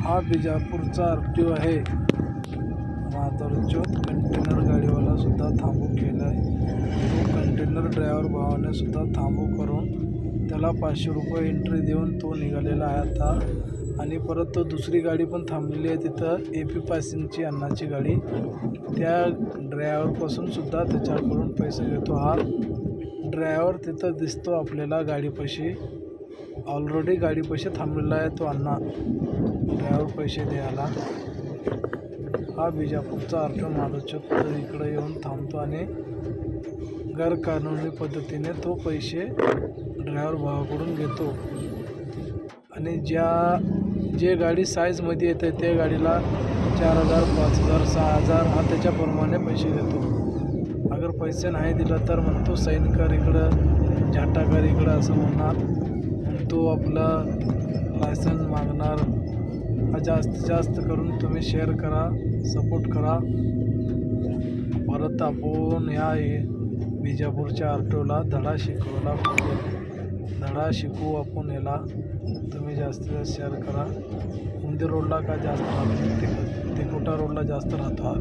हा बिजापूरचा RTO आहे. माधवचोत container गाडीवाला सुद्धा थांबू केला आहे. तो कंटेनर ड्रायव्हर भावाने सुद्धा थांबू करून त्याला 500 रुपये एंट्री देऊन तो निघालेला आहे आता. आणि परत तो दुसरी गाडी पण थांबलेली आहे तिथं, AP पासिंगची अण्णाची गाडी. त्या ड्रायव्हरपासून सुद्धा त्याच्याकडून पैसे घेतो. हा ड्रायव्हर तिथं दिसतो आपल्याला गाडीपाशी, ऑलरेडी गाडीपाशी थांबलेला आहे तो अण्णा ड्रायव्हर पैसे द्यायला. हा बिजापूरचा RTO माधवचोत इकडे येऊन थांबतो आणि गैरकानूनी पद्धतीने तो पैसे ड्रायव्हर भावाकडून घेतो. आणि जे गाडी साईजमध्ये येते त्या गाडीला 4000, 5000, 6000 हा त्याच्याप्रमाणे पैसे घेतो. अगर पैसे नाही दिला तर म्हणतो साईन कर इकडं, झाटा कर इकडं असं म्हणणार. तो आपला लायसन मागणार. हा जास्तीत जास्त करून तुम्ही शेअर करा, सपोर्ट करा. परत आपण ह्या बिजापूरच्या RTOला धडा शिकवला पाहिजे. धडा शिकवू आपण ह्याला. तुम्ही जास्तीत जास्त शेअर करा. उंदी रोडला का जास्त राहतो, तिकोटा रोडला जास्त राहतो हा.